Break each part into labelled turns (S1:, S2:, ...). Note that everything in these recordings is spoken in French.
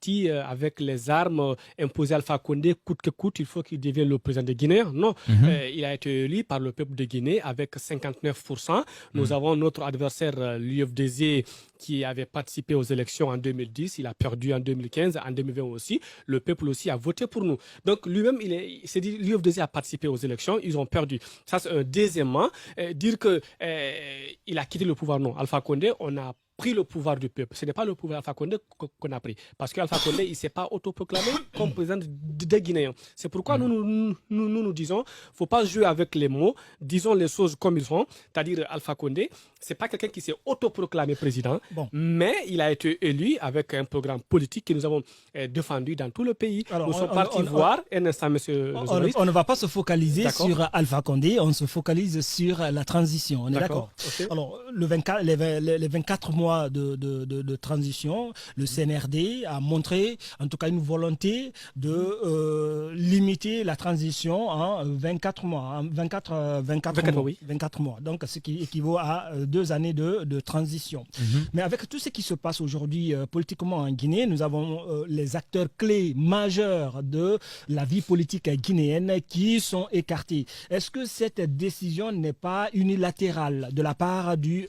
S1: parti avec les armes imposées à Alpha Condé, coûte que coûte, il faut qu'il devienne le président de Guinée. Non, il a été élu par le peuple de Guinée avec 59%. Nous avons notre adversaire, l'UFDZ, qui avait participé aux élections en 2010. Il a perdu en 2015, en 2020 aussi. Le peuple aussi a voté pour nous. Donc lui-même, il s'est dit, l'UFDZ a participé aux élections, ils ont perdu. Ça, c'est un deuxièmement. Dire qu'il a quitté le pouvoir, non. Alpha Condé, on a pris le pouvoir du peuple. Ce n'est pas le pouvoir d'Alpha Condé qu'on a pris. Parce qu'Alpha Condé, il ne s'est pas autoproclamé comme président des Guinéens. C'est pourquoi nous disons, il ne faut pas jouer avec les mots, disons les choses comme ils sont. C'est-à-dire, Alpha Condé, ce n'est pas quelqu'un qui s'est autoproclamé président, mais il a été élu avec un programme politique que nous avons défendu dans tout le pays. Alors, nous sommes partis voir, un instant, monsieur le journaliste.
S2: On ne va pas se focaliser sur Alpha Condé, on se focalise sur la transition. On est d'accord. Okay. Alors, les 24 mois de transition, le CNRD a montré en tout cas une volonté de limiter la transition en 24 mois. 24 mois. Donc, ce qui équivaut à 2 années de transition. Mais avec tout ce qui se passe aujourd'hui politiquement en Guinée, nous avons les acteurs clés majeurs de la vie politique guinéenne qui sont écartés. Est-ce que cette décision n'est pas unilatérale de la part du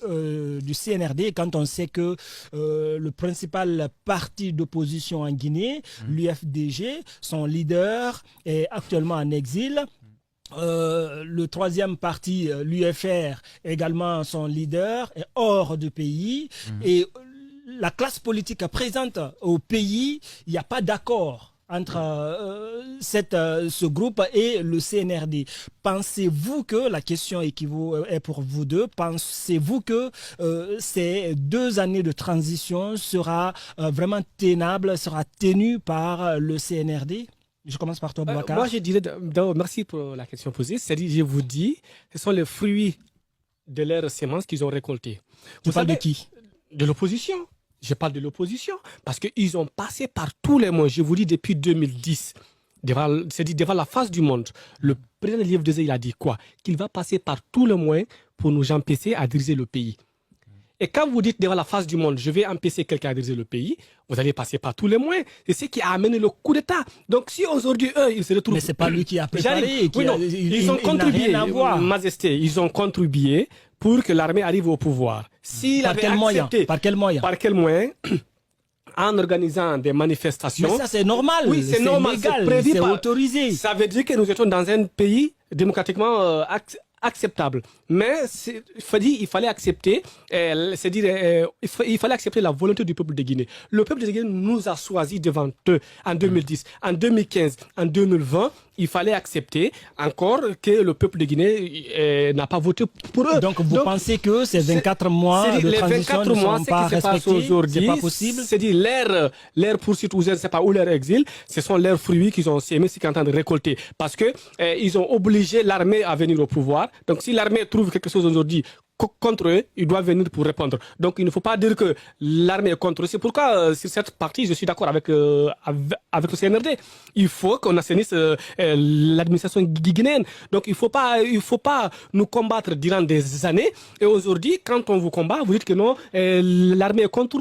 S2: CNRD quand on sait que le principal parti d'opposition en Guinée, l'UFDG, son leader est actuellement en exil? Le troisième parti, l'UFR, également son leader, est hors du pays. Et la classe politique présente au pays, il n'y a pas d'accord entre ce groupe et le CNRD. Pensez-vous que, la question est pour vous deux, pensez-vous que ces 2 années de transition sera vraiment tenable, sera tenue par le CNRD? Je commence par toi, Boubacar.
S1: Moi, je dirais, merci pour la question posée. C'est-à-dire, je vous dis, ce sont les fruits de leurs semences qu'ils ont récoltés.
S2: Vous parlez de qui?
S1: De l'opposition. Je parle de l'opposition parce qu'ils ont passé par tous les mois. Je vous dis depuis 2010, devant la face du monde, le président de l'IFDZ, il a dit quoi? Qu'il va passer par tous les moyens pour nous empêcher à diriger le pays. Et quand vous dites devant la face du monde, je vais empêcher quelqu'un à diriger le pays, vous allez passer par tous les moyens. C'est ce qui a amené le coup d'État. Donc si aujourd'hui, eux, ils se retrouvent...
S2: Mais ce n'est pas lui qui a préparé.
S1: Ils ont contribué, Majesté, ils ont contribué pour que l'armée arrive au pouvoir.
S2: Par quel moyen?
S1: Par quel moyen? En organisant des manifestations.
S2: Mais ça, c'est normal.
S1: Oui, c'est normal.
S2: C'est autorisé.
S1: Ça veut dire que nous étions dans un pays démocratiquement acceptable. Mais il fallait accepter, il fallait accepter la volonté du peuple de Guinée. Le peuple de Guinée nous a choisis devant eux en 2010, en 2015, en 2020. Il fallait accepter encore que le peuple de Guinée n'a pas voté pour eux.
S2: Donc vous pensez que ces 24 mois de transition ne sont pas respectés?
S1: C'est pas possible. C'est-à-dire leur poursuite ou je ne sais pas où leur exil, ce sont leurs fruits qu'ils ont sémés, ce qu'ils sont en train de récolter. Parce que ils ont obligé l'armée à venir au pouvoir. Donc si l'armée trouve quelque chose aujourd'hui contre eux, ils doivent venir pour répondre. Donc il ne faut pas dire que l'armée est contre eux. C'est pourquoi sur cette partie, je suis d'accord avec le CNRD. Il faut qu'on assainisse l'administration guinéenne. Donc il faut pas nous combattre durant des années. Et aujourd'hui, quand on vous combat, vous dites que non, l'armée est contre